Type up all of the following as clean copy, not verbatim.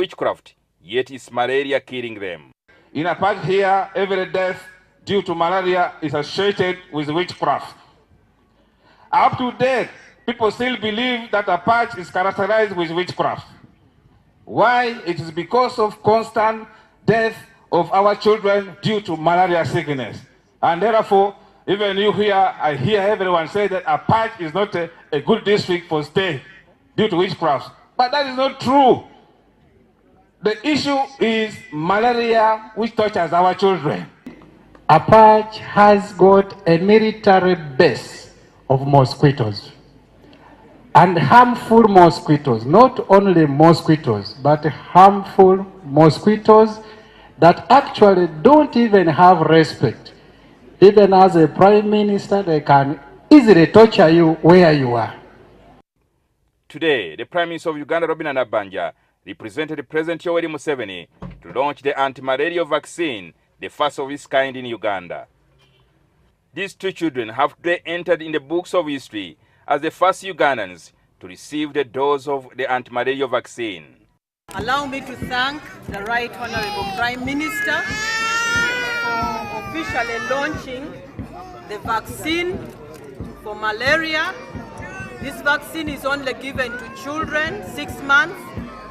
witchcraft, yet it's malaria killing them. In a part here, every death due to malaria is associated with witchcraft. Up to date, people still believe that a patch is characterized with witchcraft. Why? It is because of constant death of our children due to malaria sickness. And therefore, even you here, I hear everyone say that a patch is not a good district for stay due to witchcraft. But that is not true. The issue is malaria which touches our children. A patch has got a military base of mosquitoes. And harmful mosquitoes, not only mosquitoes, but harmful mosquitoes that actually don't even have respect. Even as a prime minister, they can easily torture you where you are. Today, the Prime Minister of Uganda, Robin Anabanja, represented President Yoweri Museveni to launch the anti-malaria vaccine, the first of its kind in Uganda. These two children have today entered in the books of history as the first Ugandans to receive the dose of the anti-malaria vaccine. Allow me to thank the Right Honorable Prime Minister for officially launching the vaccine for malaria. This vaccine is only given to children 6 months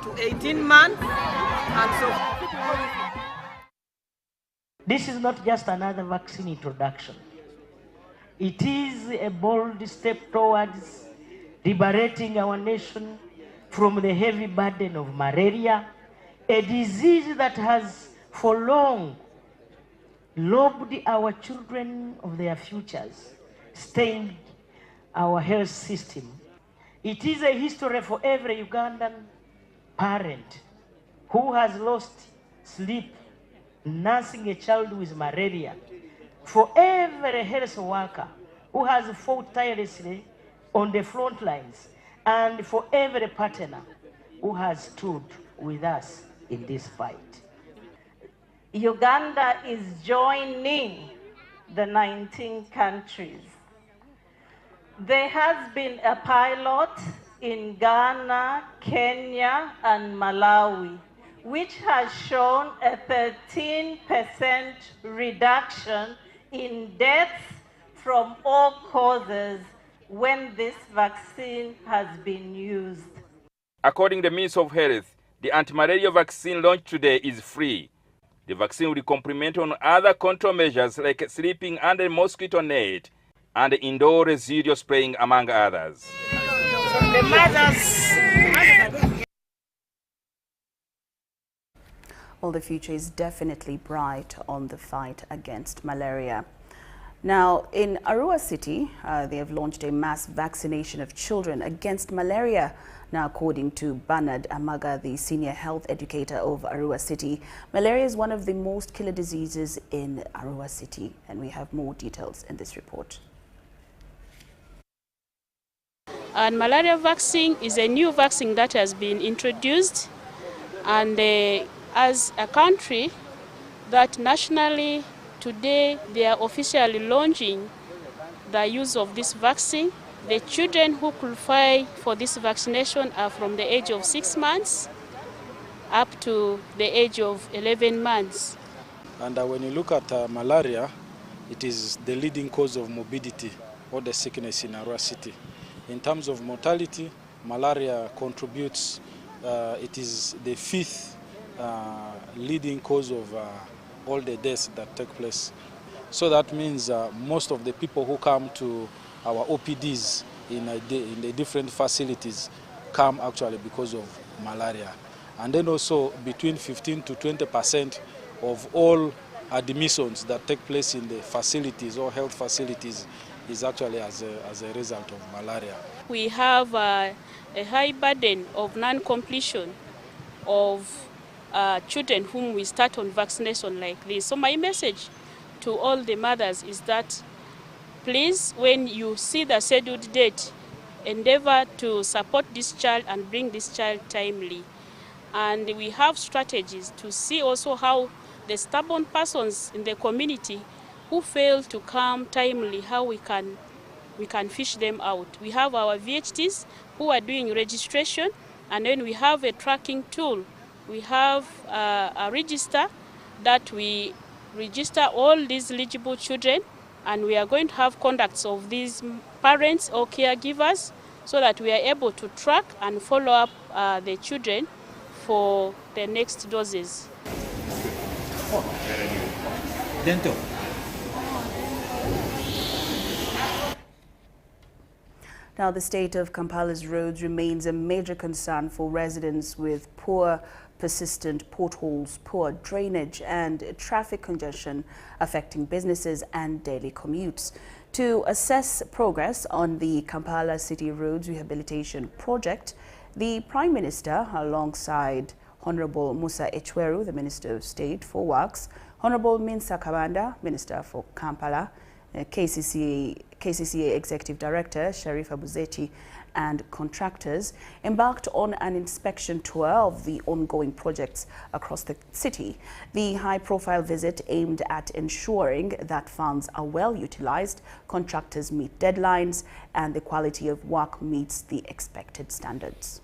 to 18 months. And so this is not just another vaccine introduction. It is a bold step towards liberating our nation from the heavy burden of malaria, a disease that has for long robbed our children of their futures, stained our health system. It is a history for every Ugandan parent who has lost sleep nursing a child with malaria, for every health worker who has fought tirelessly on the front lines, and for every partner who has stood with us in this fight. Uganda is joining the 19 countries. There has been a pilot in Ghana, Kenya, and Malawi, which has shown a 13% reduction in deaths from all causes when this vaccine has been used. According to the Ministry of Health, the anti-malaria vaccine launched today is free. The vaccine will complement on other control measures like sleeping under a mosquito net and indoor residual spraying, among others. Well, the future is definitely bright on the fight against malaria. Now, in Arua City, they have launched a mass vaccination of children against malaria. Now, according to Bernard Amaga, the senior health educator of Arua City, malaria is one of the most killer diseases in Arua City. And we have more details in this report. And malaria vaccine is a new vaccine that has been introduced. And as a country that nationally today they are officially launching the use of this vaccine. The children who qualify for this vaccination are from the age of 6 months up to the age of 11 months. And when you look at malaria, it is the leading cause of morbidity or the sickness in Arua City. In terms of mortality, malaria contributes, it is the 5th leading cause of all the deaths that take place. So that means most of the people who come to our OPDs in the different facilities come actually because of malaria. And then also between 15 to 20% of all admissions that take place in the facilities or health facilities is actually as a result of malaria. We have a high burden of non-completion of children whom we start on vaccination like this. So my message to all the mothers is that please, when you see the scheduled date, endeavor to support this child and bring this child timely. And we have strategies to see also how the stubborn persons in the community who fail to come timely, how we can fish them out. We have our VHTs who are doing registration, and then we have a tracking tool we have a register that we register all these eligible children, and we are going to have contacts of these parents or caregivers so that we are able to track and follow up the children for the next doses. Dental. Now, the state of Kampala's roads remains a major concern for residents, with poor, persistent potholes, poor drainage and traffic congestion affecting businesses and daily commutes. To assess progress on the Kampala City Roads Rehabilitation Project, the Prime Minister, alongside Honorable Musa Echweru, the Minister of State for Works, Honorable Minsa Kabanda, Minister for Kampala, KCCA Executive Director Sharif Abuzeti, and contractors embarked on an inspection tour of the ongoing projects across the city. The high-profile visit aimed at ensuring that funds are well utilized, contractors meet deadlines, and the quality of work meets the expected standards.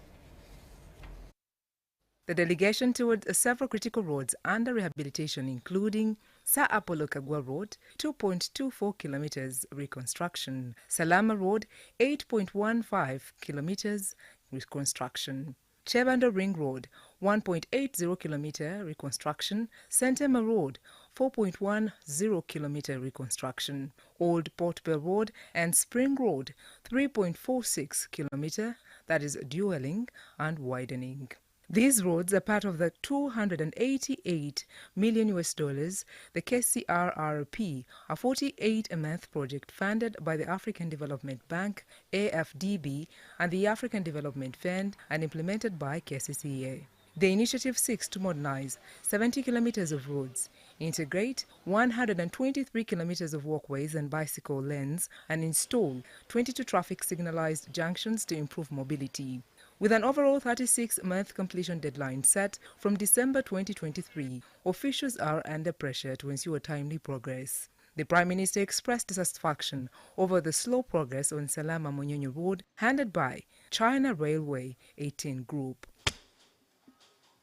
The delegation toured several critical roads under rehabilitation, including Sir Apollo Kagwa Road, 2.24 kilometers reconstruction, Salama Road, 8.15 kilometers reconstruction, Chebando Ring Road, 1.80 kilometer reconstruction, Sentema Road, 4.10 kilometer reconstruction, Old Port Bell Road and Spring Road, 3.46 kilometer, that is dualling and widening. These roads are part of the $288 million the KCRRP, a 48-month project funded by the African Development Bank, AFDB, and the African Development Fund and implemented by KCCA. The initiative seeks to modernize 70 kilometers of roads, integrate 123 kilometers of walkways and bicycle lanes, and install 22 traffic signalized junctions to improve mobility. With an overall 36-month completion deadline set from December 2023, officials are under pressure to ensure timely progress. The Prime Minister expressed satisfaction over the slow progress on Salama Monyonyo Road, handled by China Railway 18 Group.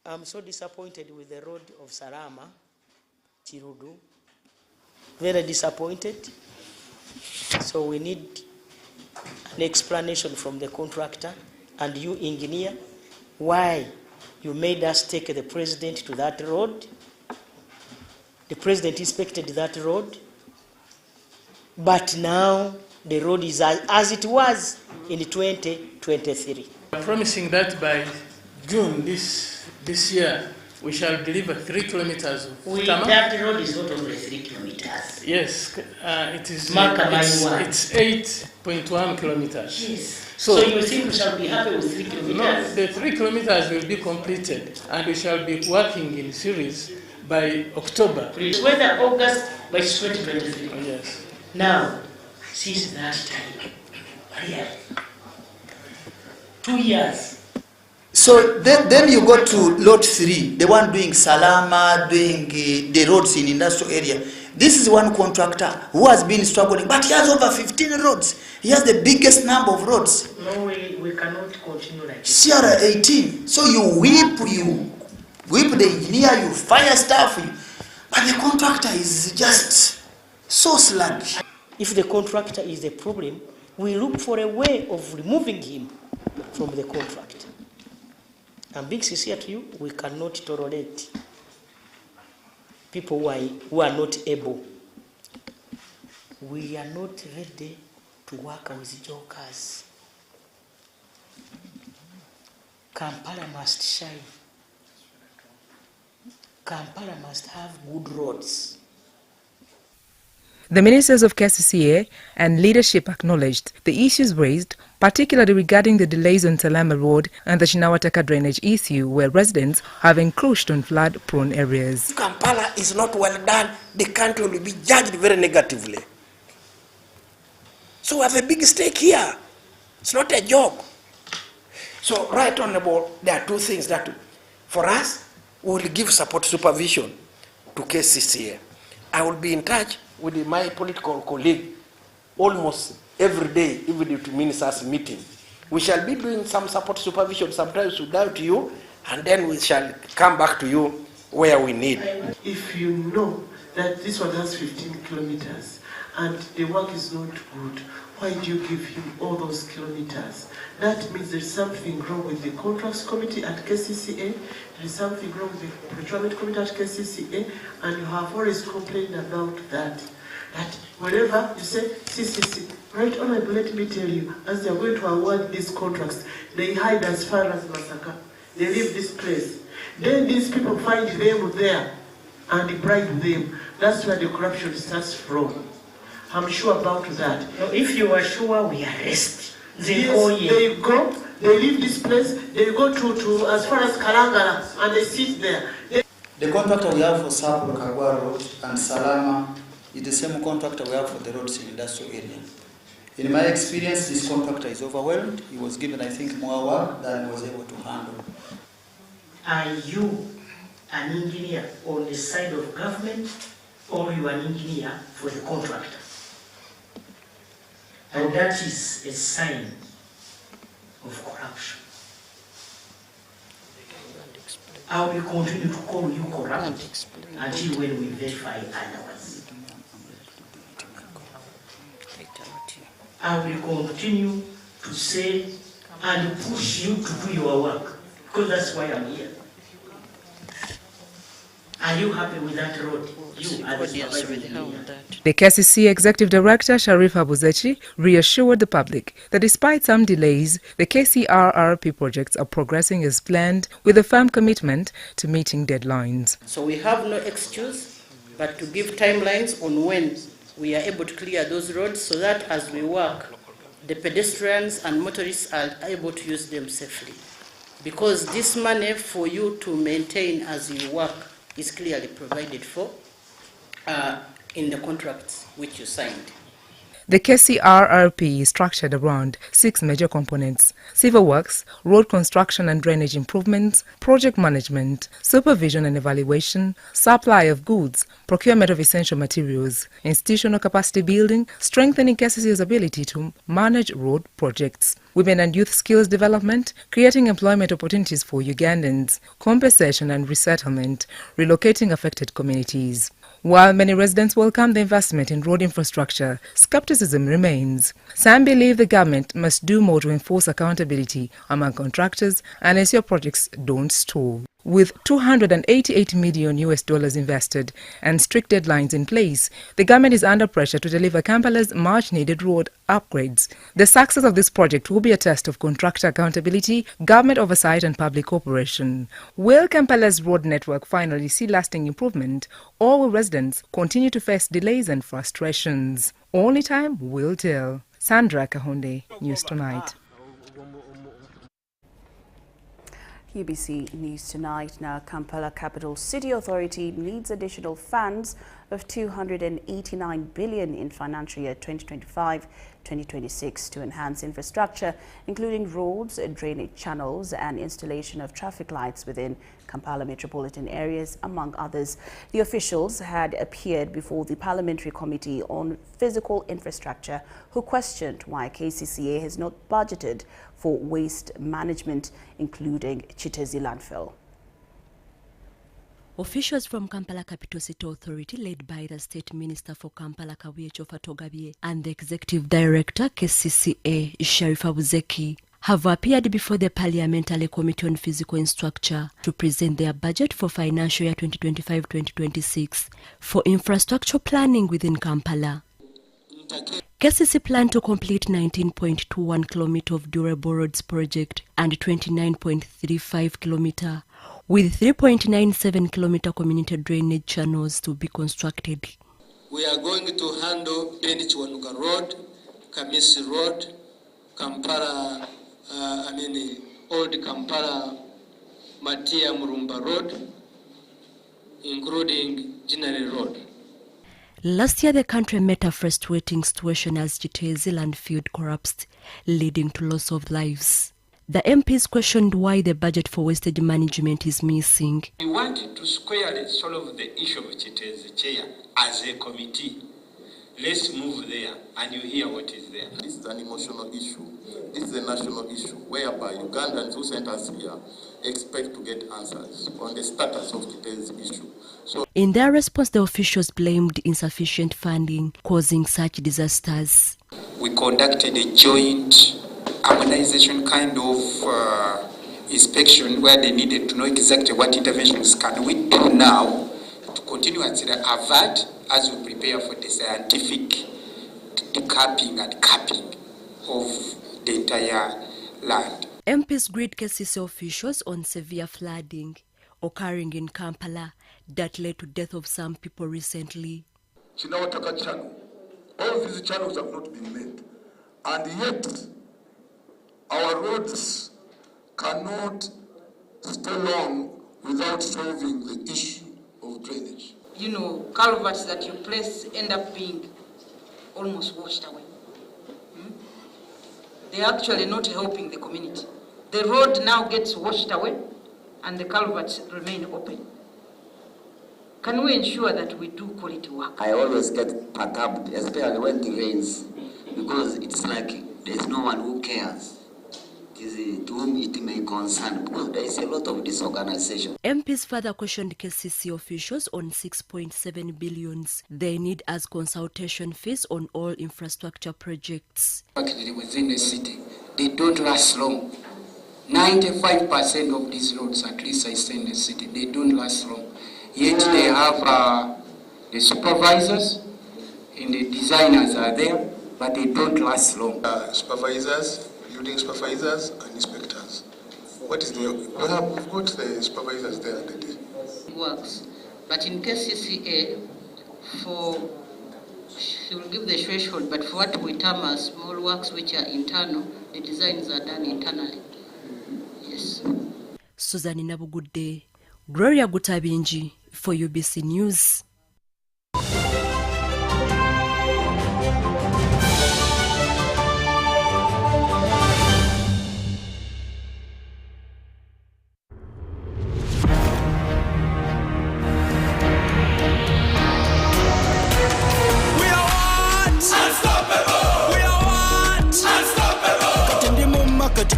I'm so disappointed with the road of Salama, Chirudu. Very disappointed. So we need an explanation from the contractor and you, engineer, why you made us take the president to that road. The president inspected that road, but now the road is as it was in 2023. I'm promising that by June this year, we shall deliver 3 kilometers of tarmac. That road is not only 3 kilometers. Yes, it is. It's 8.1 kilometers. Yes. So you think we shall be happy with 3 kilometers? No, the 3 kilometers will be completed, and we shall be working in series by October. Whether August by 2023. Oh, yes. Now, since that time, Maria, 2 years. So then you go to lot 3, the one doing Salama, doing the roads in industrial area. This is one contractor who has been struggling, but he has over 15 roads. He has the biggest number of roads. No, we cannot continue like this. CR 18. So you whip the engineer, you fire staff, but the contractor is just so sluggish. If the contractor is the problem, we look for a way of removing him from the contract. I'm being sincere to you, we cannot tolerate people who are not able. We are not ready to work with jokers. Kampala must shine. Kampala must have good roads. The ministers of KCCA and leadership acknowledged the issues raised, particularly regarding the delays on Salama Road and the Shinawataka drainage issue, where residents have encroached on flood-prone areas. If Kampala is not well done, the country will be judged very negatively. So we have a big stake here. It's not a joke. So, right honorable, there are two things that, for us, we will give support supervision to KCCA. I will be in touch with my political colleague almost every day, even if it means us meeting. We shall be doing some support supervision sometimes without you and then we shall come back to you where we need. If you know that this one has 15 kilometers and the work is not good, why do you give him all those kilometers? That means there's something wrong with the contracts committee at KCCA, there's something wrong with the procurement committee at KCCA, and you have always complained about that. That whenever you say CCC, right, honorable, let me tell you, as they're going to award these contracts, they hide as far as Masaka. They leave this place. Then these people find them there and bribe them. That's where the corruption starts from. I'm sure about that. No, if you are sure, we arrest. They go, they leave this place, they go to as far as Kalangala, and they sit there. The contractor we have for Sapo, Kagwa Road and Salama is the same contractor we have for the roads in industrial area. In my experience, this contractor is overwhelmed. He was given, I think, more work than he was able to handle. Are you an engineer on the side of government, or you are an engineer for the contractor? And that is a sign of corruption. I will continue to call you corrupt until when we verify otherwise. I will continue to say and push you to do your work, because that's why I'm here. Are you happy with that road? You are the supervising engineer. The KCCA Executive Director, Sharif Abuzechi, reassured the public that despite some delays, the KCRRP projects are progressing as planned with a firm commitment to meeting deadlines. So we have no excuse but to give timelines on when we are able to clear those roads so that as we work, the pedestrians and motorists are able to use them safely. Because this money for you to maintain as you work is clearly provided for in the contracts which you signed. The KCRRP is structured around 6 major components: civil works, road construction and drainage improvements, project management, supervision and evaluation, supply of goods, procurement of essential materials, institutional capacity building, strengthening KCCA's ability to manage road projects, women and youth skills development, creating employment opportunities for Ugandans, compensation and resettlement, relocating affected communities. While many residents welcome the investment in road infrastructure, skepticism remains. Some believe the government must do more to enforce accountability among contractors and ensure projects don't stall. With $288 million invested and strict deadlines in place, the government is under pressure to deliver Kampala's much-needed road upgrades. The success of this project will be a test of contractor accountability, government oversight and public cooperation. Will Kampala's road network finally see lasting improvement, or will residents continue to face delays and frustrations? Only time will tell. Sandra Kahonde, News Tonight. UBC News Tonight. Now, Kampala Capital City Authority needs additional funds of $289 billion in financial year 2025-2026 to enhance infrastructure, including roads, drainage channels and installation of traffic lights within Kampala metropolitan areas, among others. The officials had appeared before the Parliamentary Committee on Physical Infrastructure, who questioned why KCCA has not budgeted for waste management, including Chitezi landfill. Officials from Kampala Capital City Authority, led by the State Minister for Kampala, Kawecho Fatogabye, and the Executive Director, KCCA, Sharif Abuzechi, have appeared before the Parliamentary Committee on Physical Infrastructure to present their budget for financial year 2025-2026 for infrastructure planning within Kampala. KCC plan to complete 19.21 km of durable roads project and 29.35 km with 3.97 km community drainage channels to be constructed. We are going to handle Benichwanuka Road, Kamisi Road, Kampala, Old Kampala, Matia Murumba Road, including General Road. Last year, the country met a frustrating situation as Chitezi landfill collapsed, leading to loss of lives. The MPs questioned why the budget for wastage management is missing. We wanted to squarely solve the issue of Chitezi Chair as a committee. Let's move there and you hear what is there. This is an emotional issue. This is a national issue whereby Ugandans who sent us here expect to get answers on the status of today's issue. So, in their response, the officials blamed insufficient funding causing such disasters. We conducted a joint harmonization kind of inspection where they needed to know exactly what interventions can we do now to continue to avert as we prepare for the scientific decapping and capping of the entire land. MPs greet KCCA officials on severe flooding occurring in Kampala that led to death of some people recently. Chinawataka channel. All these channels have not been made. And yet, our roads cannot stay long without solving the issue of drainage. You know, culverts that you place end up being almost washed away. They're actually not helping the community. The road now gets washed away and the culverts remain open. Can we ensure that we do quality work? I always get perturbed, especially when it rains, because it's like there's no one who cares. To whom it may concern, because there is a lot of disorganization. MPs further questioned KCCA officials on 6.7 billion they need as consultation fees on all infrastructure projects. Actually, within the city, they don't last long. 95% of these roads, at least I say in the city, they don't last long. Yet they have the supervisors and the designers are there, but they don't last long. Supervisors, building supervisors and inspectors. What is the, we've got the supervisors there that day. Works, but in KCCA, she will give the threshold, but for what we term as small works which are internal, the designs are done internally. Yes. Susan Nabugudde, Gloria Gutabinji for UBC News.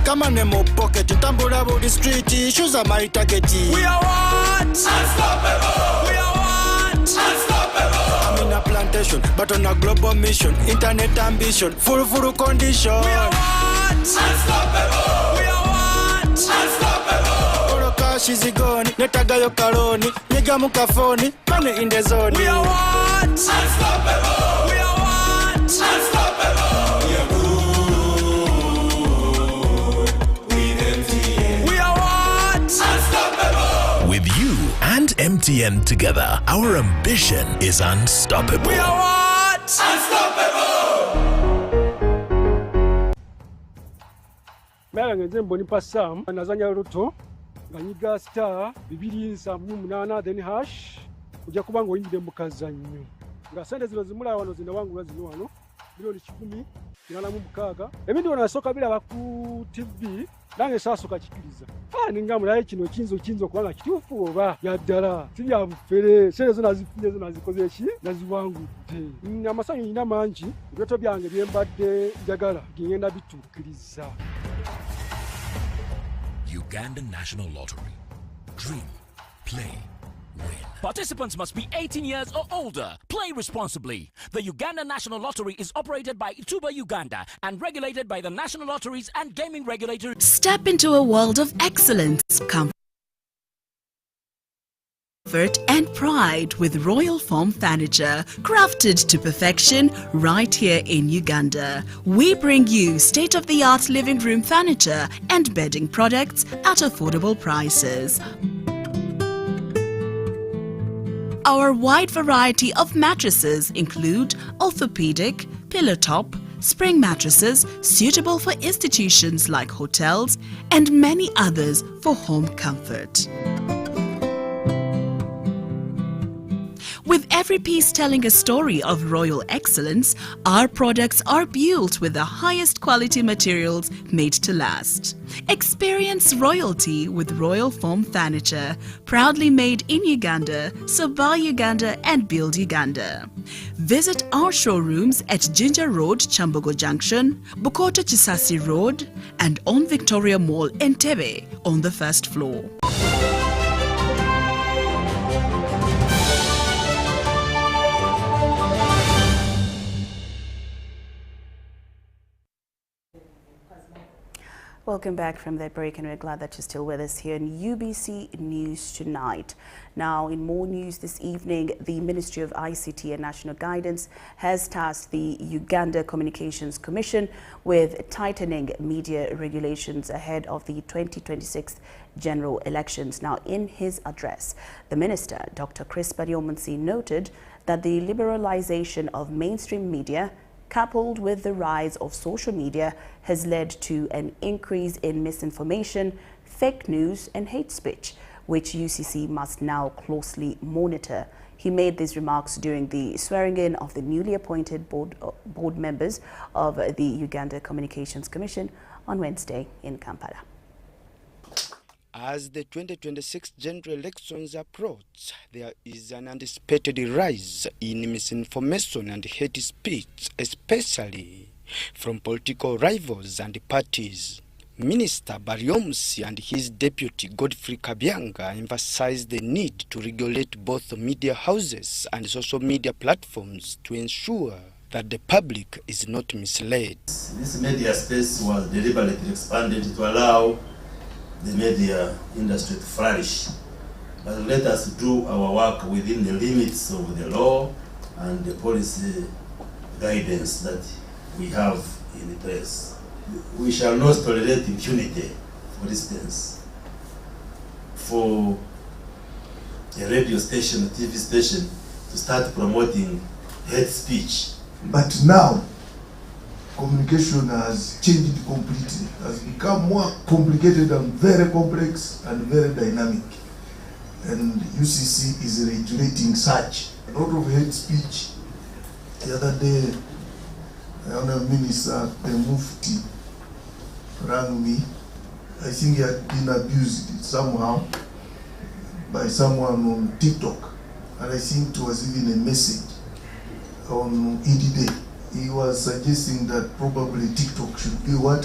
Come on, mo pocket, tambula body street, issues are my target. We are what? Unstoppable. We are what? Unstoppable. I'm in a plantation, but on a global mission, internet ambition, full condition. We are what? Unstoppable. We are what? Unstoppable. Oro cash is gone, netaga yo karoni, nigga mukafoni, money in the zone. We are what? Unstoppable. We are what? Unstoppable. We are good. With you and MTN together, our ambition is unstoppable. We are what? Unstoppable! Mera ngenze mboni pa Sam, nazanya ruto, ganyiga star, 278 then hash, ujja kubanga oyingide mu kazannyo. Nga sente zino zimula wano zina wangu lazino wano, milioni 10, ebintu nasooka biraba ku TV, nange saasoka kikiriza. Ninga mulaye kino kinzo kubanga kituufu oba yaddala tibya bufere sente zo nazifunye zo nazikoze ki naziwangudde. Amasanyu nina mangi ebyoto byange byembadde njagala ngenda bituukiriza. Uganda National Lottery. Dream, play, win. Participants must be 18 years or older. Play responsibly. The Uganda National Lottery is operated by Tuba Uganda and regulated by the National Lotteries and Gaming Regulator. Step into a world of excellence, comfort and pride with Royal Foam Furniture, crafted to perfection right here in Uganda. We bring you state-of-the-art living room furniture and bedding products at affordable prices. Our wide variety of mattresses include orthopedic, pillow top, spring mattresses suitable for institutions like hotels, and many others for home comfort. With every every piece telling a story of royal excellence, our products are built with the highest quality materials made to last. Experience royalty with Royal Foam Furniture, proudly made in Uganda, so buy Uganda and build Uganda. Visit our showrooms at Ginger Road, Chambogo Junction, Bukoto Chisasi Road, and on Victoria Mall, Entebbe, on the first floor. Welcome back from that break, and we're glad that you're still with us here in UBC News Tonight. Now, in more news this evening, the Ministry of ICT and National Guidance has tasked the Uganda Communications Commission with tightening media regulations ahead of the 2026 general elections. Now, in his address, the Minister, Dr. Chris Baryomunsi, noted that the liberalization of mainstream media coupled with the rise of social media has led to an increase in misinformation, fake news and hate speech, which UCC must now closely monitor. He made these remarks during the swearing-in of the newly appointed board members of the Uganda Communications Commission on Wednesday in Kampala. As the 2026 general elections approach, there is an anticipated rise in misinformation and hate speech, especially from political rivals and parties. Minister Baryomunsi and his deputy Godfrey Kabyanga emphasized the need to regulate both media houses and social media platforms to ensure that the public is not misled. This media space was deliberately expanded to allow the media industry to flourish. But let us do our work within the limits of the law and the policy guidance that we have in place. We shall not tolerate impunity, for instance, for a radio station, a TV station to start promoting hate speech. But now, communication has changed completely, has become more complicated and very complex and very dynamic. And UCC is regulating such. A lot of hate speech. The other day, the Honourable Minister, the Mufti, rang me. I think he had been abused somehow by someone on TikTok. And I think it was even a message on ED Day. He was suggesting that probably TikTok should be what?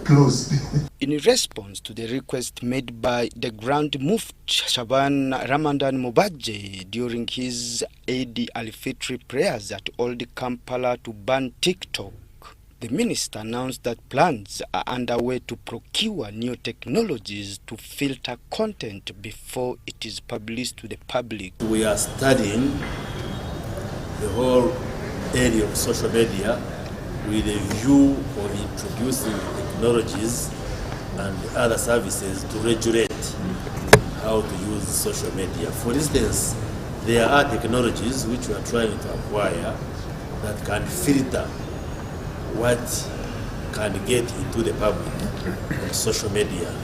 Closed. In response to the request made by the Grand Mufti Shaban Ramadan Mubaje during his Eid al-Fitr prayers at Old Kampala to ban TikTok, the minister announced that plans are underway to procure new technologies to filter content before it is published to the public. We are studying the whole area of social media with a view of introducing technologies and other services to regulate how to use social media. For instance, there are technologies which we are trying to acquire that can filter what can get into the public on social media.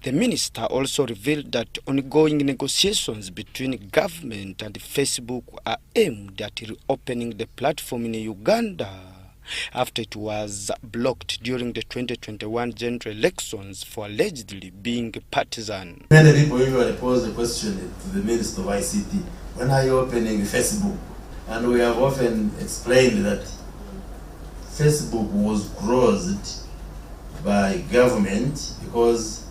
The minister also revealed that ongoing negotiations between government and Facebook are aimed at reopening the platform in Uganda after it was blocked during the 2021 general elections for allegedly being partisan. Many people usually pose the question to the Minister of ICT, when are you opening Facebook? And we have often explained that Facebook was closed by government because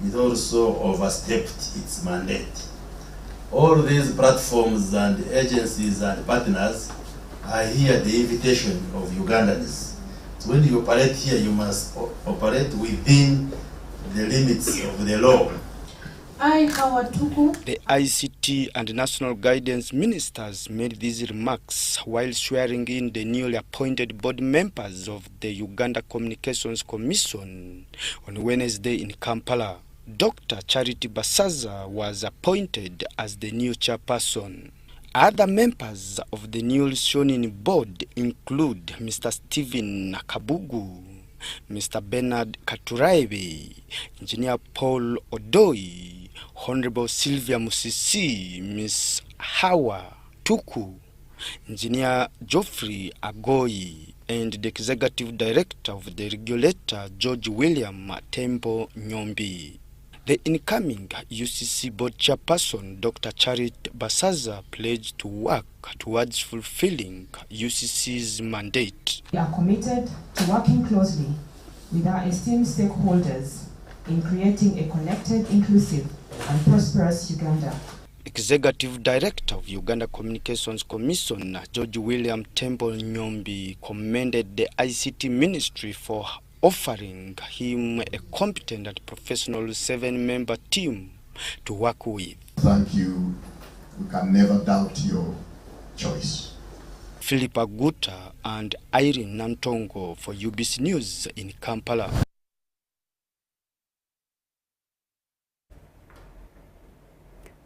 it also overstepped its mandate. All these platforms and agencies and partners are here at the invitation of Ugandans. So when you operate here, you must operate within the limits of the law. The ICT and National Guidance Ministers made these remarks while swearing in the newly appointed board members of the Uganda Communications Commission on Wednesday in Kampala. Dr. Charity Basaza was appointed as the new chairperson. Other members of the newly sworn-in board include Mr. Stephen Nakabugu, Mr. Bernard Katuraibe, Engineer Paul Odoi, Honorable Sylvia Musisi, Ms. Hawa Tuku, Engineer Geoffrey Agoyi and the Executive Director of the regulator, George William Temple Nyombi. The incoming UCC board chairperson, Dr. Charit Basaza, pledged to work towards fulfilling UCC's mandate. We are committed to working closely with our esteemed stakeholders in creating a connected, inclusive, and prosperous Uganda. Executive Director of Uganda Communications Commission, George William Temple Nyombi, commended the ICT Ministry for offering him a competent and professional 7-member team to work with. Thank you. We can never doubt your choice. Philip Aguta and Irene Nantongo for UBC News in Kampala.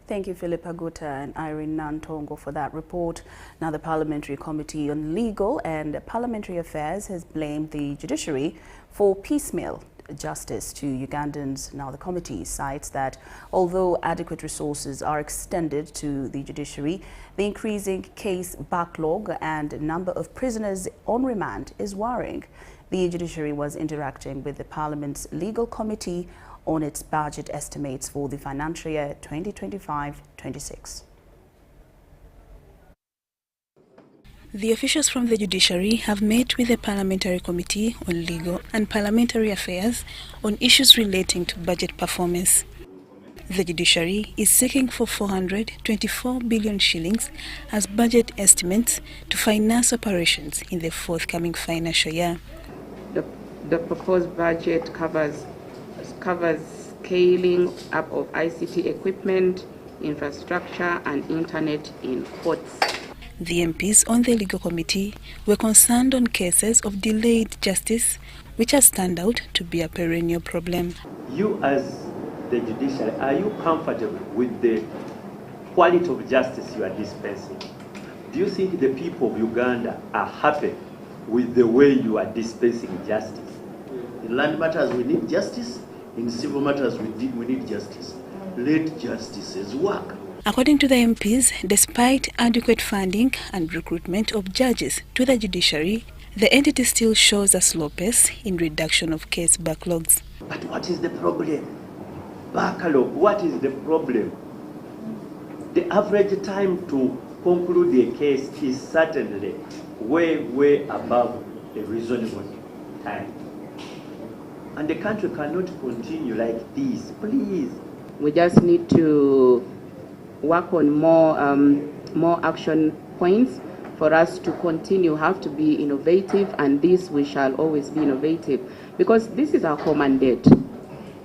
Thank you, Philip Aguta and Irene Nantongo, for that report. Now, the Parliamentary Committee on Legal and Parliamentary Affairs has blamed the Judiciary for piecemeal justice to Ugandans. Now, the committee cites that although adequate resources are extended to the Judiciary, the increasing case backlog and number of prisoners on remand is worrying. The Judiciary was interacting with the Parliament's Legal Committee on its budget estimates for the financial year 2025-26. The officials from the Judiciary have met with the Parliamentary Committee on Legal and Parliamentary Affairs on issues relating to budget performance. The Judiciary is seeking for 424 billion shillings as budget estimates to finance operations in the forthcoming financial year. The proposed budget covers scaling up of ICT equipment, infrastructure and internet in courts. The MPs on the Legal Committee were concerned on cases of delayed justice, which has turned out to be a perennial problem. You as the Judiciary, are you comfortable with the quality of justice you are dispensing? Do you think the people of Uganda are happy with the way you are dispensing justice? In land matters, we need justice. In civil matters, we need justice. Let justices work. According to the MPs, despite adequate funding and recruitment of judges to the Judiciary, the entity still shows a slow pace in reduction of case backlogs. But what is the problem? Backlog, what is the problem? The average time to conclude a case is certainly way above a reasonable time. And the country cannot continue like this, please. We just need to work on more action points for us to continue, have to be innovative, and this we shall always be innovative because this is our core mandate.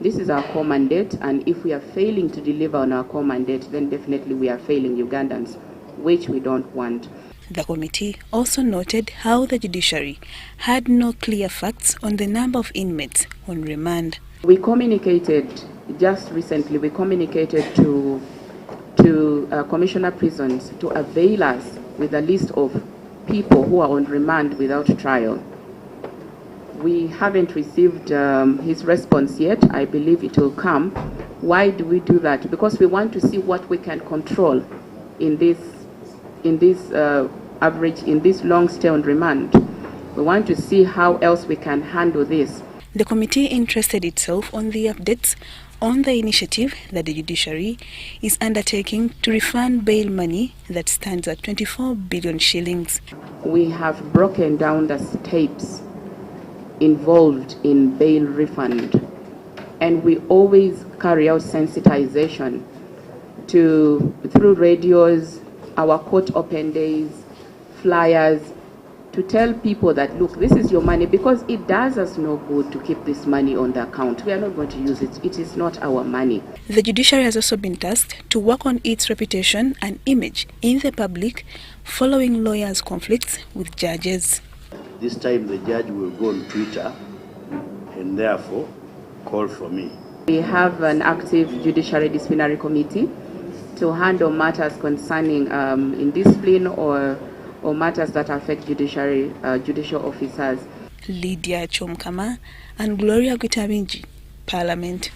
This is our core mandate, and if we are failing to deliver on our core mandate, then definitely we are failing Ugandans, which we don't want. The committee also noted how the Judiciary had no clear facts on the number of inmates on remand. We communicated, just recently, we communicated to Commissioner Prisons to avail us with a list of people who are on remand without trial. We haven't received his response yet. I believe it will come. Why do we do that? Because we want to see what we can control in this long stay on remand. We want to see how else we can handle this. The committee interested itself on the updates on the initiative that the Judiciary is undertaking to refund bail money that stands at 24 billion shillings. We have broken down the steps involved in bail refund, and we always carry out sensitization through radios, our court open days, flyers, to tell people that, look, this is your money, because it does us no good to keep this money on the account. We are not going to use it. It is not our money. The Judiciary has also been tasked to work on its reputation and image in the public following lawyers' conflicts with judges. This time the judge will go on Twitter and therefore call for me. We have an active Judiciary Disciplinary Committee to handle matters concerning indiscipline or matters that affect judicial officers. Lydia Chomkama and Gloria Gutabinji, Parliament.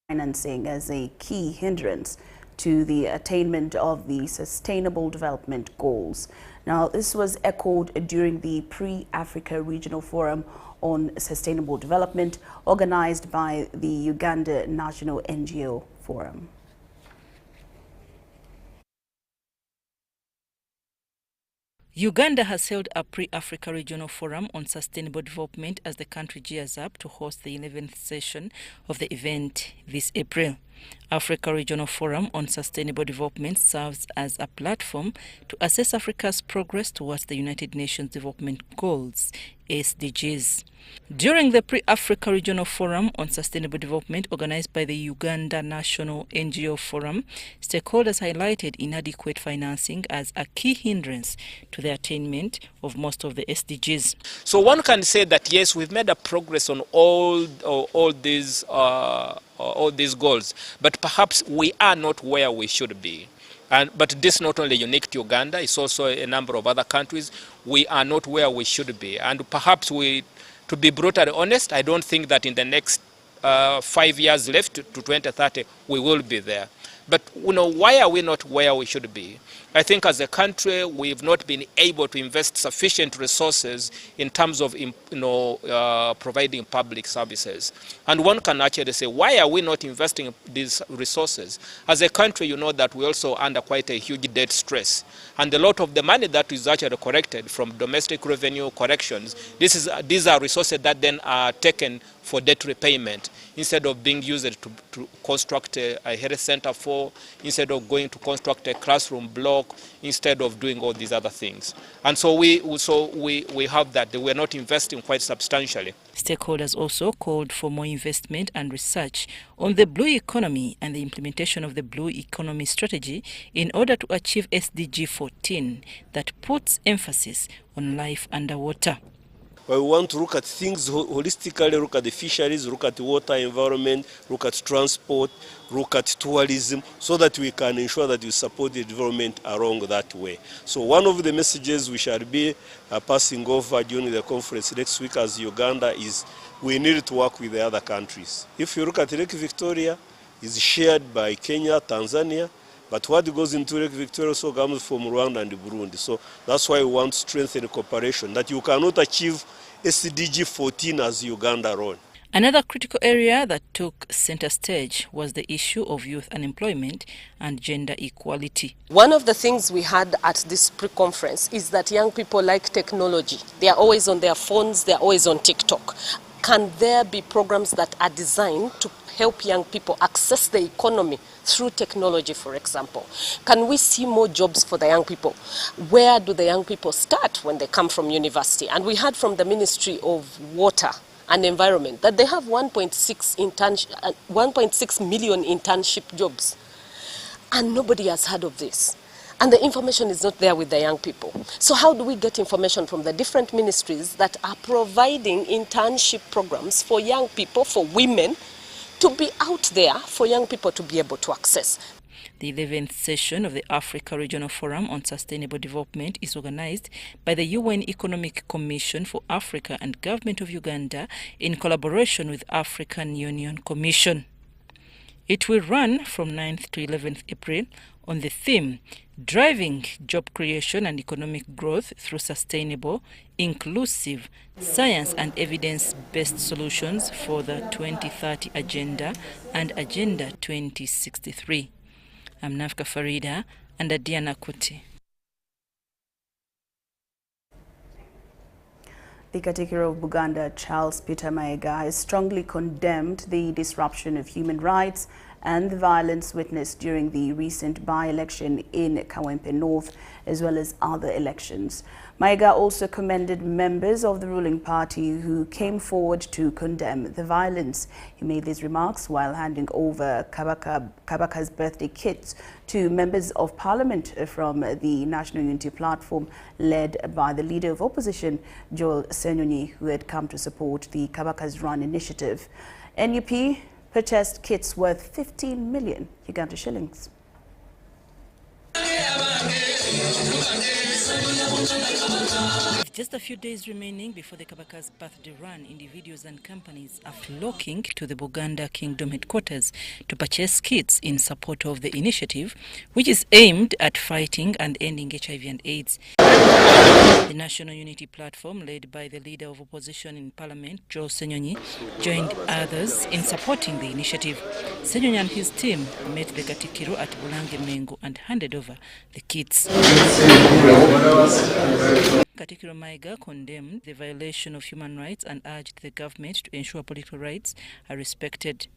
financing as a key hindrance to the attainment of the Sustainable Development Goals. Now, this was echoed during the Pre-Africa Regional Forum on Sustainable Development organized by the Uganda National NGO Forum. Uganda has held a Pre-Africa Regional Forum on Sustainable Development as the country gears up to host the 11th session of the event this April. Africa Regional Forum on Sustainable Development serves as a platform to assess Africa's progress towards the United Nations Development Goals, SDGs. During the Pre-Africa Regional Forum on Sustainable Development organized by the Uganda National NGO Forum, stakeholders highlighted inadequate financing as a key hindrance to the attainment of most of the SDGs. So one can say that yes, we've made a progress on all these goals, but perhaps we are not where we should be. But this is not only unique to Uganda, it's also a number of other countries. We are not where we should be. And perhaps to be brutally honest, I don't think that in the next 5 years left to 2030, we will be there. But why are we not where we should be? I think as a country, we've not been able to invest sufficient resources in terms of providing public services. And one can actually say, why are we not investing these resources? As a country, you know that we also under quite a huge debt stress. And a lot of the money that is actually collected from domestic revenue collections, these are resources that then are taken for debt repayment instead of being used to construct a health center instead of going to construct a classroom block, instead of doing all these other things. And so we have that. We're not investing quite substantially. Stakeholders also called for more investment and research on the blue economy and the implementation of the blue economy strategy in order to achieve SDG 14 that puts emphasis on life underwater. We want to look at things holistically, look at the fisheries, look at the water environment, look at transport, look at tourism, so that we can ensure that we support the development along that way. So one of the messages we shall be passing over during the conference next week as Uganda is we need to work with the other countries. If you look at Lake Victoria, it's shared by Kenya, Tanzania, but what goes into Lake Victoria also comes from Rwanda and Burundi. So that's why we want to strengthen cooperation, that you cannot achieve SDG 14 as Uganda alone. Another critical area that took center stage was the issue of youth unemployment and gender equality. One of the things we had at this pre-conference is that young people like technology. They are always on their phones, they are always on TikTok. Can there be programs that are designed to help young people access the economy through technology, for example? Can we see more jobs for the young people? Where do the young people start when they come from university? And we heard from the Ministry of Water and Environment that they have 1.6 million internship jobs. And nobody has heard of this. And the information is not there with the young people. So how do we get information from the different ministries that are providing internship programs for young people, for women, to be out there for young people to be able to access? The 11th session of the Africa Regional Forum on Sustainable Development is organized by the UN Economic Commission for Africa and Government of Uganda in collaboration with African Union Commission. It will run from 9th to 11th April on the theme Driving Job Creation and Economic Growth Through Sustainable, Inclusive, Science and Evidence-Based Solutions for the 2030 Agenda and Agenda 2063. I'm Nafka Farida and Adiana Kuti. The Katikkiro of Buganda, Charles Peter Mayiga, has strongly condemned the disruption of human rights and the violence witnessed during the recent by-election in Kawempe North, as well as other elections. Mayiga also commended members of the ruling party who came forward to condemn the violence. He made these remarks while handing over Kabaka's birthday kits to members of parliament from the National Unity Platform, led by the leader of opposition, Joel Senyonyi, who had come to support the Kabaka's Run initiative. NUP purchased kits worth 15 million Uganda shillings. With just a few days remaining before the Kabaka's birthday run, individuals and companies are flocking to the Buganda Kingdom headquarters to purchase kits in support of the initiative, which is aimed at fighting and ending HIV and AIDS. The National Unity Platform, led by the Leader of Opposition in Parliament, Joe Senyonyi, joined others in supporting the initiative. Senyonyi and his team met the Katikiro at Bulange Mengo and handed over the kits. Katikiro Maiga condemned the violation of human rights and urged the government to ensure political rights are respected.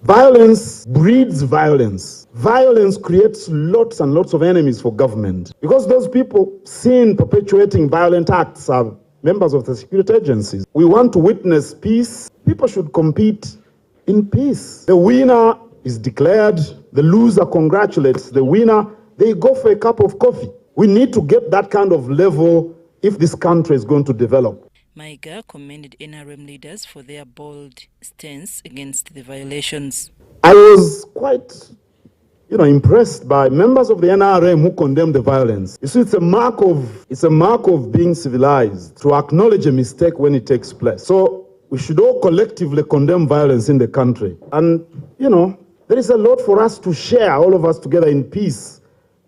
Violence breeds violence. Violence creates lots and lots of enemies for government. Because those people seen perpetuating violent acts are members of the security agencies. We want to witness peace. People should compete in peace. The winner is declared. The loser congratulates the winner. They go for a cup of coffee. We need to get that kind of level if this country is going to develop. Maiga commended NRM leaders for their bold stance against the violations. I was quite, impressed by members of the NRM who condemned the violence. You see, it's a mark of being civilized to acknowledge a mistake when it takes place. So we should all collectively condemn violence in the country. And, there is a lot for us to share, all of us together in peace,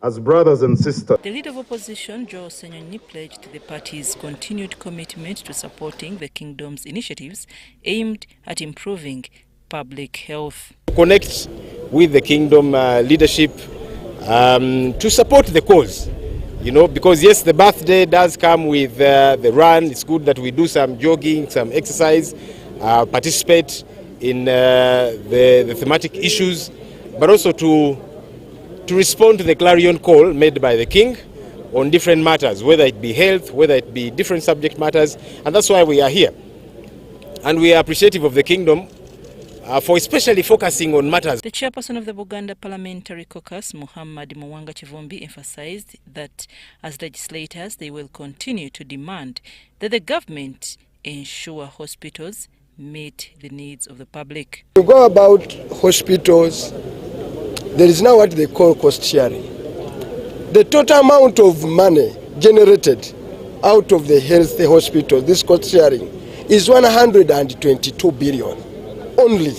as brothers and sisters. The Leader of Opposition, Joe Senyonyi, pledged the party's continued commitment to supporting the Kingdom's initiatives aimed at improving public health. Connect with the Kingdom leadership to support the cause, because yes, the birthday does come with the run. It's good that we do some jogging, some exercise, participate in the thematic issues, but also to respond to the clarion call made by the King on different matters, whether it be health, whether it be different subject matters, and that's why we are here. And we are appreciative of the Kingdom for especially focusing on matters. The chairperson of the Buganda Parliamentary Caucus, Muhammad Mwanga Chivumbi, emphasized that as legislators they will continue to demand that the government ensure hospitals meet the needs of the public. To go about hospitals, there is now what they call cost sharing. The total amount of money generated out of the health hospital, this cost sharing, is 122 billion only.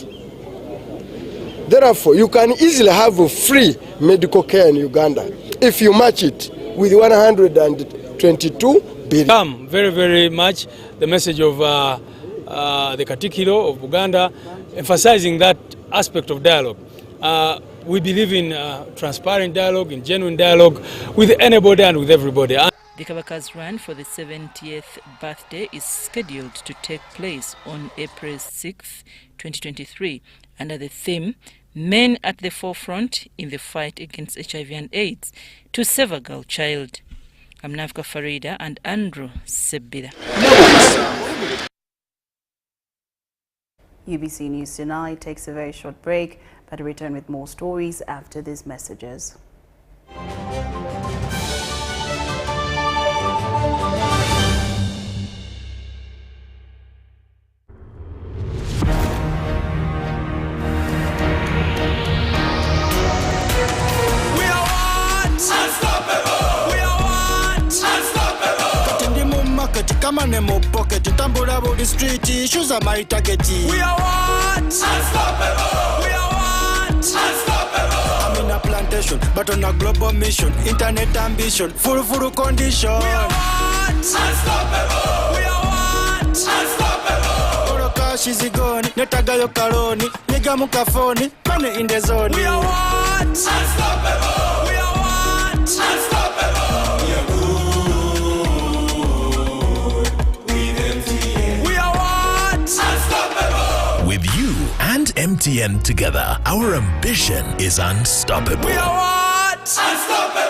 Therefore, you can easily have a free medical care in Uganda if you match it with 122 billion. Very, very much the message of the Katikiro of Uganda, emphasizing that aspect of dialogue. We believe in transparent dialogue, in genuine dialogue with anybody and with everybody. The Kabaka's run for the 70th birthday is scheduled to take place on April 6, 2023, under the theme, Men at the Forefront in the Fight Against HIV and AIDS, to save a girl child. I'm Navka Farida and Andrew Sebida. UBC News Tonight takes a very short break, but return with more stories after these messages. Come on, mo pocket, tambula body street, shoes are my target. We are what? Unstoppable. We are what? Unstoppable. I'm in a plantation, but on a global mission, internet ambition, full condition. We are what? Unstoppable. We are what? Unstoppable. Oro cash is gone, netagayo karoni, niga mukafoni, money in the zone. We are what? Unstoppable. We are what? Unstoppable. We are good. With you and MTN together, our ambition is unstoppable. We are what? Unstoppable!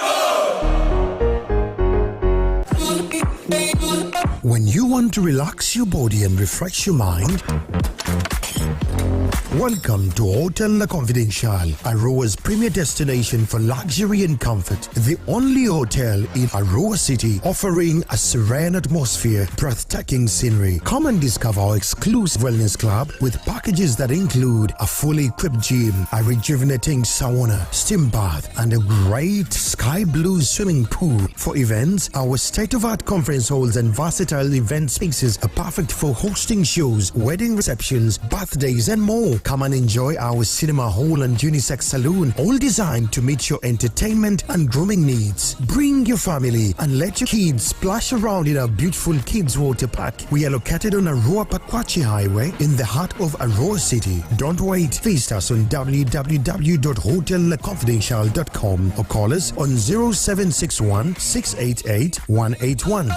When you want to relax your body and refresh your mind? Welcome to Hotel La Confidential, Arua's premier destination for luxury and comfort. The only hotel in Arua City offering a serene atmosphere, breathtaking scenery. Come and discover our exclusive wellness club with packages that include a fully equipped gym, a rejuvenating sauna, steam bath, and a great sky blue swimming pool. For events, our state-of-art conference halls and versatile event spaces are perfect for hosting shows, wedding receptions, birthdays, and more. Come and enjoy our cinema hall and unisex saloon, all designed to meet your entertainment and grooming needs. Bring your family and let your kids splash around in our beautiful kids water park. We are located on Arua Pakwachi Highway in the heart of Arua City. Don't wait. Visit us on www.hotelconfidential.com or call us on 0761 688 181.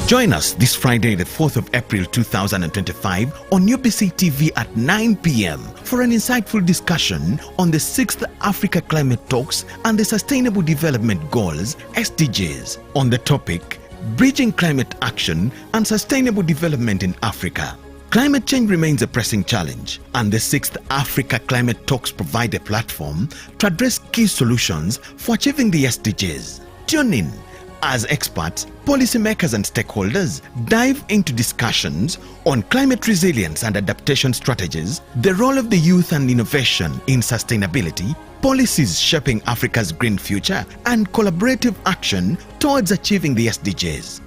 Join us this Friday, the 4th of April 2025 on UPC TV at 9 p.m. for an insightful discussion on the 6th Africa Climate Talks and the Sustainable Development Goals, SDGs, on the topic Bridging Climate Action and Sustainable Development in Africa. Climate change remains a pressing challenge, and the 6th Africa Climate Talks provide a platform to address key solutions for achieving the SDGs. Tune in as experts, policymakers and stakeholders dive into discussions on climate resilience and adaptation strategies, the role of the youth and innovation in sustainability, policies shaping Africa's green future, and collaborative action towards achieving the SDGs.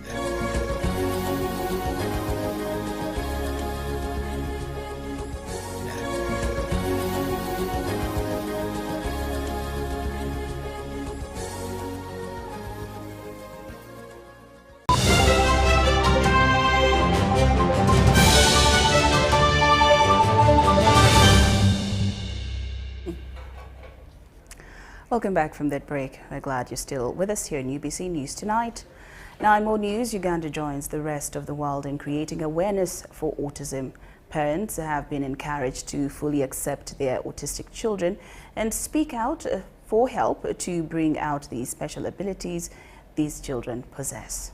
Welcome back from that break. We're glad you're still with us here in UBC News Tonight. Now in more news, Uganda joins the rest of the world in creating awareness for autism. Parents have been encouraged to fully accept their autistic children and speak out for help to bring out the special abilities these children possess.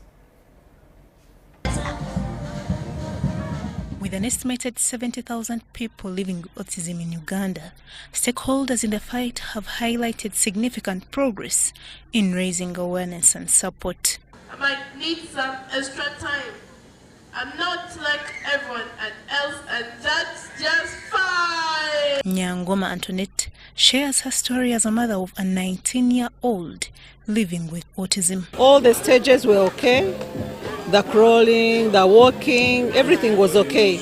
With an estimated 70,000 people living with autism in Uganda, stakeholders in the fight have highlighted significant progress in raising awareness and support. I might need some extra time. I'm not like everyone else, and that's just fine. Nyangoma Antoinette shares her story as a mother of a 19-year-old living with autism. All the stages were okay. The crawling, the walking, everything was okay.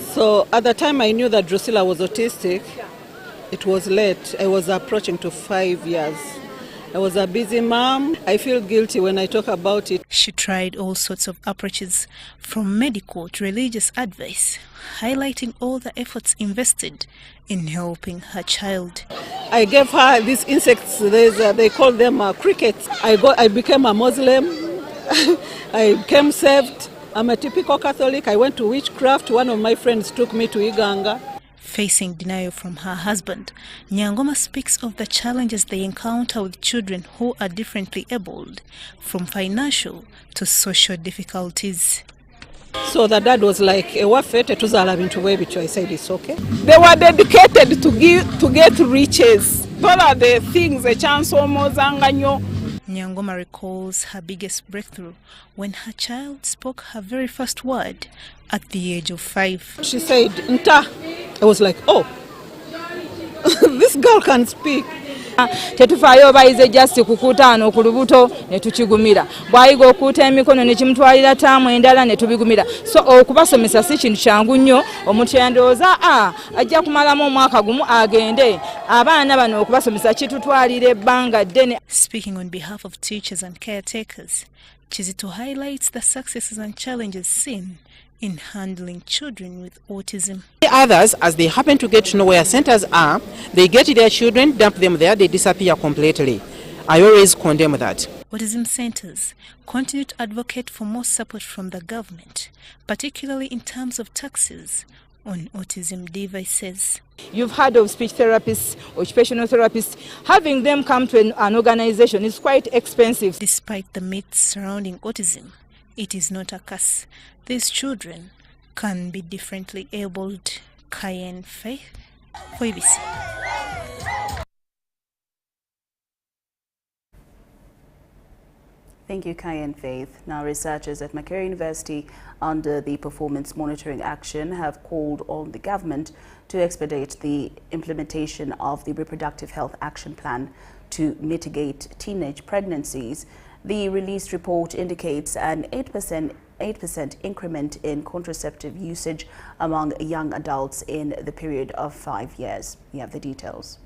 So at the time I knew that Drusilla was autistic, it was late. I was approaching to 5 years. I was a busy mom. I feel guilty when I talk about it. She tried all sorts of approaches, from medical to religious advice, highlighting all the efforts invested in helping her child. I gave her these insects, they call them crickets. I became a Muslim. I became saved. I'm a typical Catholic. I went to witchcraft. One of my friends took me to Iganga. Facing denial from her husband, Nyangoma speaks of the challenges they encounter with children who are differently abled, from financial to social difficulties. So the dad was like, I said it's okay. They were dedicated to get riches. Those are the things, a chance almost. Nyangoma recalls her biggest breakthrough when her child spoke her very first word at the age of 5. She said, Nta. I was like, oh, this girl can speak. Tetufaayo bayize just kukutaano ku lubuto ne tukigumira. Bwayiga okuuta emikono ne kimutwalira taamu endala ne tubigumira. So okubasomesa si kintu kyangu nnyo. Omuntu yandowooza ajja kumalamu omwaka gumu agende. Abaana bano okubasomesa kitutwalira ebbanga ddene. Speaking on behalf of teachers and caretakers, Kizito highlights the successes and challenges seen in handling children with autism. Others, as they happen to get to know where centers are, they get their children, dump them there, they disappear completely. I always condemn that. Autism centers continue to advocate for more support from the government, particularly in terms of taxes on autism devices. You've heard of speech therapists, occupational therapists. Having them come to an organization is quite expensive. Despite the myths surrounding autism, it is not a curse. These children can be differently abled. Cayenne Faith for ABC. Thank you, Cayenne Faith. Now, researchers at Makerere University under the Performance Monitoring Action have called on the government to expedite the implementation of the Reproductive Health Action Plan to mitigate teenage pregnancies. The released report indicates an 8% increment in contraceptive usage among young adults in the period of 5 years. We have the details.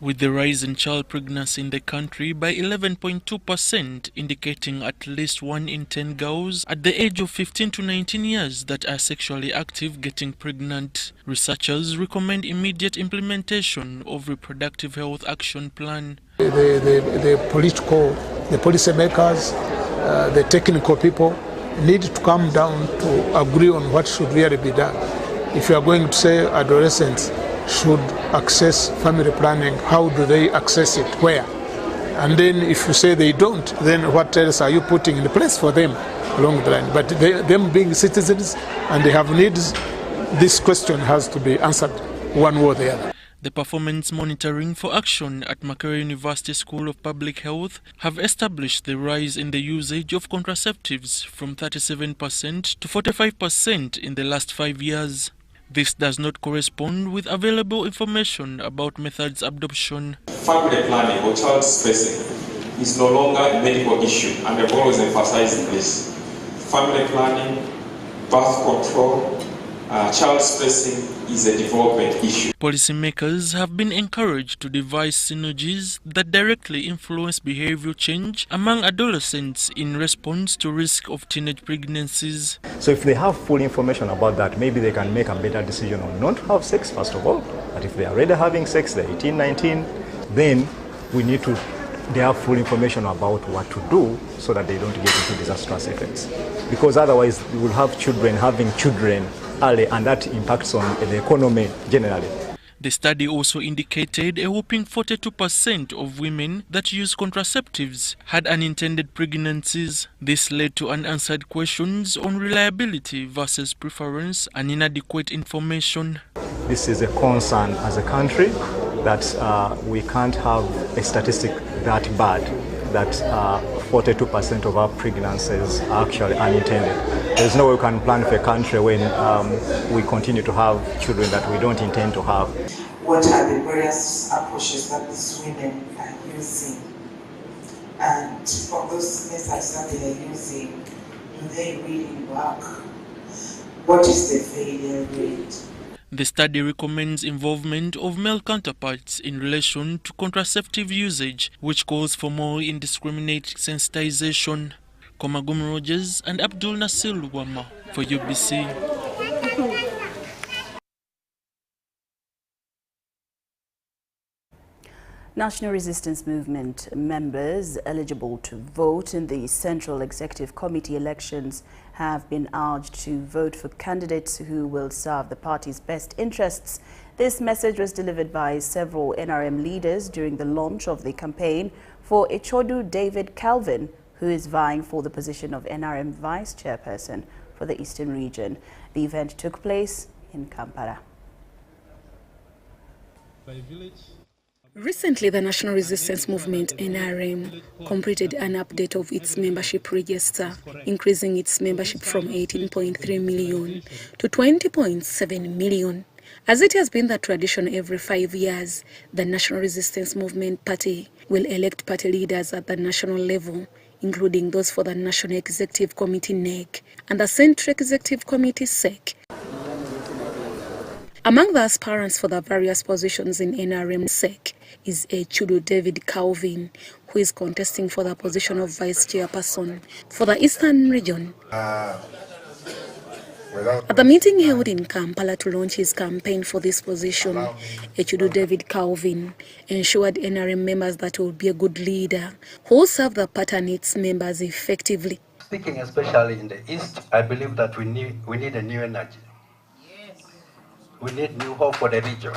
With the rise in child pregnancy in the country by 11.2%, indicating at least 1 in 10 girls at the age of 15 to 19 years that are sexually active getting pregnant, researchers recommend immediate implementation of Reproductive Health Action Plan. The policymakers, the technical people need to come down to agree on what should really be done. If you are going to say adolescents should access family planning, how do they access it, where? And then if you say they don't, then what else are you putting in place for them along the line? But them being citizens and they have needs, this question has to be answered one way or the other. The Performance Monitoring for Action at Makerere University School of Public Health have established the rise in the usage of contraceptives from 37% to 45% in the last 5 years. This does not correspond with available information about methods adoption. Family planning or child spacing is no longer a medical issue, and I've always emphasized this. Family planning, birth control, child spacing is a development issue. Policymakers have been encouraged to devise synergies that directly influence behavioral change among adolescents in response to risk of teenage pregnancies. So if they have full information about that, maybe they can make a better decision on not to have sex first of all. But if they are already having sex, they're 18, 19, then they have full information about what to do so that they don't get into disastrous effects. Because otherwise you will have children having children early, and that impacts on the economy generally. The study also indicated a whopping 42% of women that use contraceptives had unintended pregnancies. This led to unanswered questions on reliability versus preference and inadequate information. This is a concern as a country that we can't have a statistic that bad, that 42% of our pregnancies are actually unintended. There's no way we can plan for a country when we continue to have children that we don't intend to have. What are the various approaches that these women are using? And for those methods that they are using, do they really work? What is the failure rate? The study recommends involvement of male counterparts in relation to contraceptive usage, which calls for more indiscriminate sensitization. Komagum Rogers and Abdul Nasir Luwama for UBC. National Resistance Movement members eligible to vote in the Central Executive Committee elections have been urged to vote for candidates who will serve the party's best interests. This message was delivered by several NRM leaders during the launch of the campaign for Ichodu David Calvin, who is vying for the position of NRM Vice Chairperson for the Eastern Region. The event took place in Kampala. Recently, the National Resistance Movement, NRM, completed an update of its membership register, increasing its membership from 18.3 million to 20.7 million. As it has been the tradition every 5 years, the National Resistance Movement Party will elect party leaders at the national level, including those for the National Executive Committee, NEC, and the Central Executive Committee, SEC. Among the aspirants for the various positions in NRM SEC is Ichodu David Calvin, who is contesting for the position of Vice Chairperson for the Eastern Region. At the meeting held in Kampala to launch his campaign for this position, Echudu David Calvin ensured NRM members that he will be a good leader who will serve the party and its members effectively. Speaking especially in the East, I believe that we need a new energy. Yes. We need new hope for the region.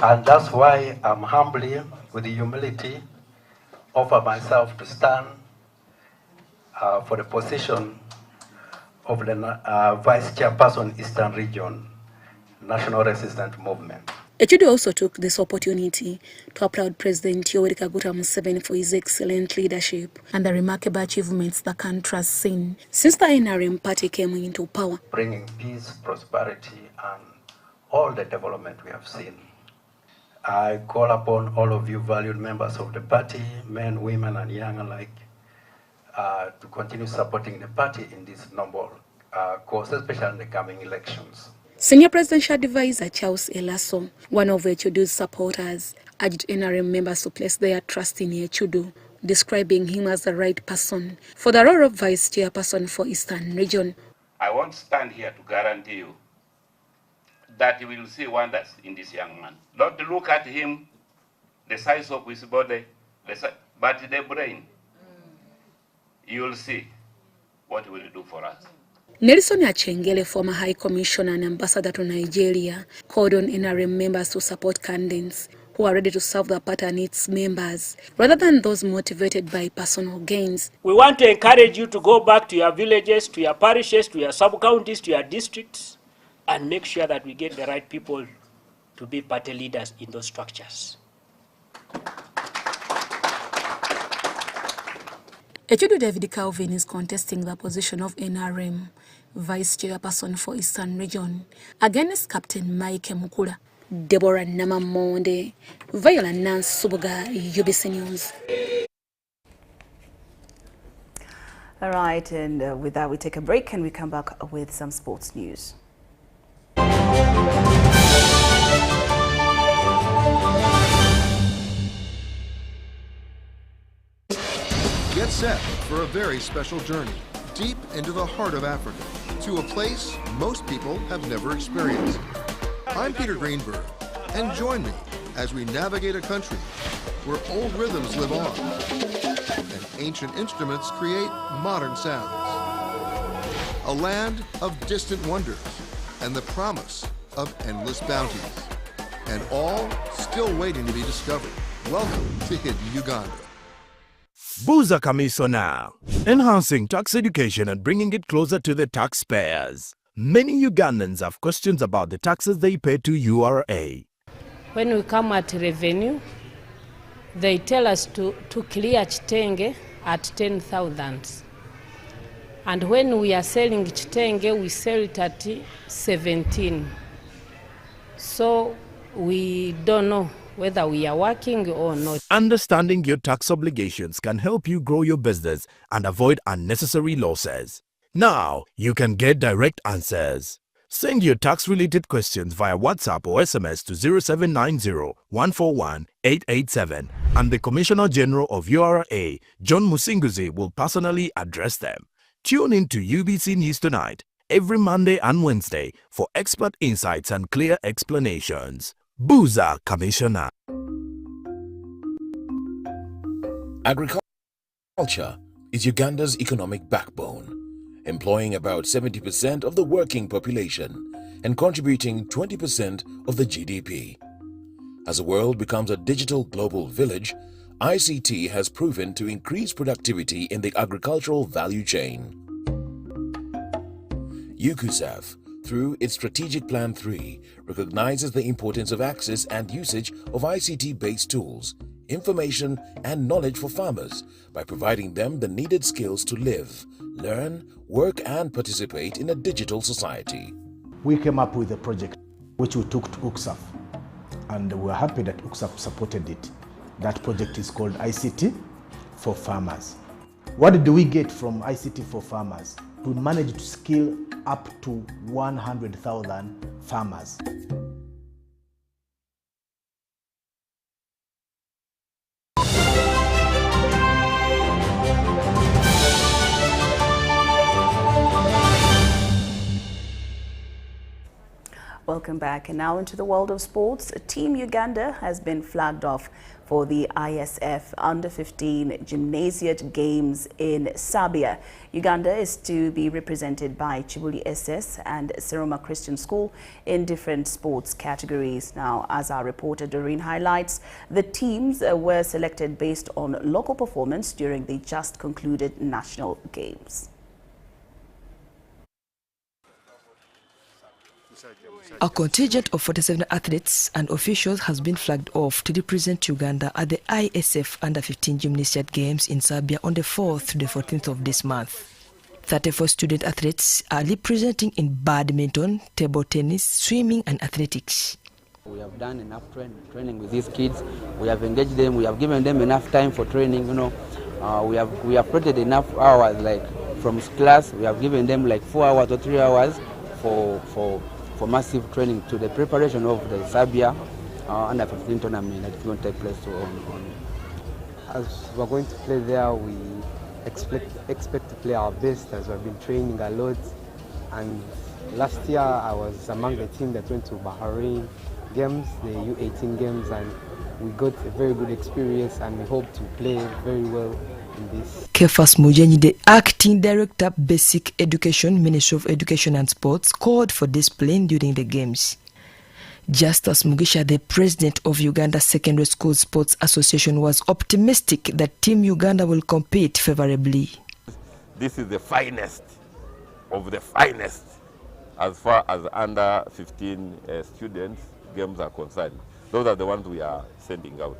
And that's why I'm humbly, with humility, offer myself to stand for the position of the Vice Chairperson Eastern Region, National Resistance Movement. Echudu also took this opportunity to applaud President Yoweri Kaguta Museveni for his excellent leadership and the remarkable achievements the country has seen since the NRM party came into power. Bringing peace, prosperity, and all the development we have seen. I call upon all of you valued members of the party, men, women, and young alike, to continue supporting the party in this noble cause, especially in the coming elections. Senior Presidential Advisor Charles Elaso, one of Echudu's supporters, urged NRM members to place their trust in Echudu, describing him as the right person for the role of Vice Chairperson for Eastern Region. I won't stand here to guarantee you that you will see wonders in this young man. Don't look at him, the size of his body, but the brain. You will see what he will do for us. Nelson Achengele, former High Commissioner and Ambassador to Nigeria, called on NRM members to support candidates who are ready to serve the party and its members, rather than those motivated by personal gains. We want to encourage you to go back to your villages, to your parishes, to your sub-counties, to your districts, and make sure that we get the right people to be party leaders in those structures. Echudu David Calvin is contesting the position of NRM Vice Chairperson for Eastern Region against Captain Mike Mukula. Deborah Namamonde, Viola Nance Subuga, UBC News. All right, and with that we take a break and we come back with some sports news. Get set for a very special journey deep into the heart of Africa, to a place most people have never experienced. I'm Peter Greenberg, and join me as we navigate a country where old rhythms live on and ancient instruments create modern sounds. A land of distant wonders and the promise of endless bounties, and all still waiting to be discovered. Welcome to Hidden Uganda. Buza Commissioner, enhancing tax education and bringing it closer to the taxpayers. Many Ugandans have questions about the taxes they pay to URA. When we come at revenue, they tell us to clear Chitenge at 10,000. And when we are selling Chitenge, we sell it at 17. So we don't know whether we are working or not. Understanding your tax obligations can help you grow your business and avoid unnecessary losses. Now, you can get direct answers. Send your tax-related questions via WhatsApp or SMS to 0790-141-887, and the Commissioner General of URA, John Musinguzi, will personally address them. Tune in to UBC News Tonight every Monday and Wednesday for expert insights and clear explanations. Buza Commissioner. Agriculture is Uganda's economic backbone, employing about 70% of the working population and contributing 20% of the GDP. As the world becomes a digital global village, ICT has proven to increase productivity in the agricultural value chain. UKUSAF, through its Strategic Plan 3, recognizes the importance of access and usage of ICT-based tools, information and knowledge for farmers by providing them the needed skills to live, learn, work and participate in a digital society. We came up with a project which we took to UKSAF, and we're happy that UKSAF supported it. That project is called ICT for Farmers. What do we get from ICT for Farmers? We managed to skill up to 100,000 farmers. Welcome back. And now into the world of sports. Team Uganda has been flagged off for the ISF Under-15 Gymnasiate Games in Serbia. Uganda is to be represented by Chibuli SS and Seroma Christian School in different sports categories. Now, as our reporter Doreen highlights, the teams were selected based on local performance during the just concluded national games. A contingent of 47 athletes and officials has been flagged off to represent Uganda at the ISF Under-15 Gymnasiate Games in Serbia on the 4th to the 14th of this month. 34 student athletes are representing in badminton, table tennis, swimming and athletics. We have done enough training with these kids. We have engaged them. We have given them enough time for training. We have plotted enough hours, like from class. We have given them like 4 hours or 3 hours for massive training to the preparation of the Serbia Under-15 tournament that is going to take place As we're going to play there, we expect to play our best, as we've been training a lot. And last year I was among the team that went to Bahrain Games, the U18 Games, and we got a very good experience, and we hope to play very well in this. Kefas Mujenyi, the Acting Director, Basic Education, Ministry of Education and Sports, called for discipline during the games. Justus Mugisha, the President of Uganda Secondary School Sports Association, was optimistic that Team Uganda will compete favorably. This is the finest of the finest as far as under-15 students games are concerned. Those are the ones we are sending out.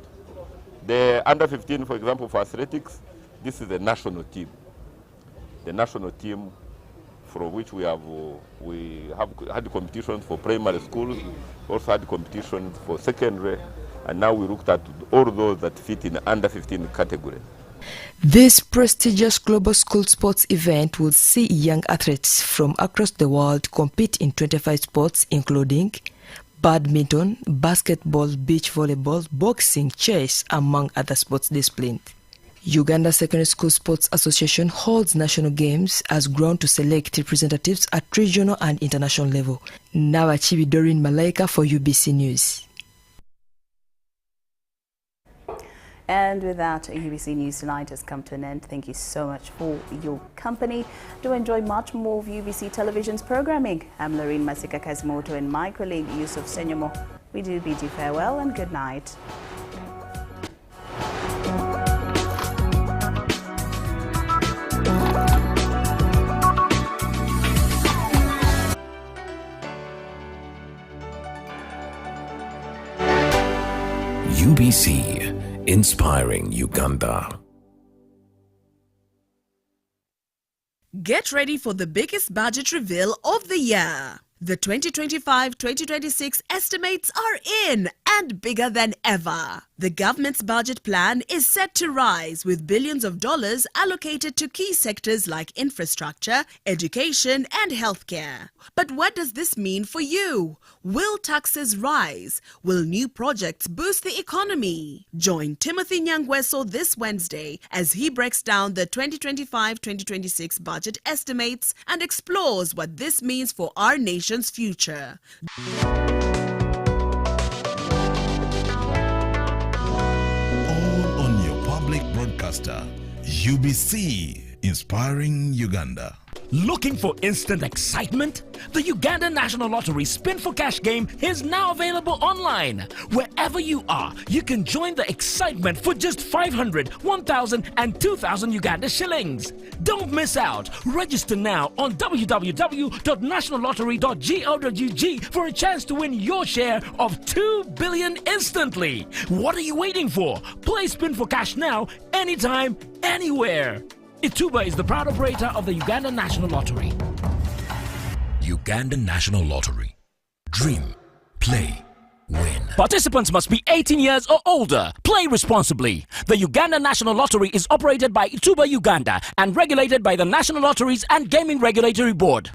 The under-15, for example, for athletics, this is the national team. The national team from which we have had competitions for primary schools, also had competitions for secondary, and now we looked at all those that fit in the under-15 category. This prestigious global school sports event will see young athletes from across the world compete in 25 sports, including badminton, basketball, beach volleyball, boxing, chess, among other sports disciplines. Uganda Secondary School Sports Association holds national games as ground to select representatives at regional and international level. Now Achibi Doreen Malaika for UBC News. And with that, UBC News Tonight has come to an end. Thank you so much for your company. Do enjoy much more of UBC Television's programming. I'm Lauryn Masika Kazimoto and my colleague Yusuf Senyomo. We do bid you farewell and good night. UBC, inspiring Uganda. Get ready for the biggest budget reveal of the year. The 2025-2026 estimates are in and bigger than ever. The government's budget plan is set to rise with billions of dollars allocated to key sectors like infrastructure, education and healthcare. But what does this mean for you? Will taxes rise? Will new projects boost the economy? Join Timothy Nyangweso this Wednesday as he breaks down the 2025-2026 budget estimates and explores what this means for our nation's future. Broadcaster, UBC, inspiring Uganda. Looking for instant excitement? The Uganda National Lottery Spin for Cash game is now available online. Wherever you are, you can join the excitement for just 500, 1,000 and 2,000 Uganda shillings. Don't miss out. Register now on www.nationallottery.go.ug for a chance to win your share of 2 billion instantly. What are you waiting for? Play Spin for Cash now, anytime, anywhere. Ituba is the proud operator of the Uganda National Lottery. Uganda National Lottery. Dream, play, win. Participants must be 18 years or older. Play responsibly. The Uganda National Lottery is operated by Ituba Uganda and regulated by the National Lotteries and Gaming Regulatory Board.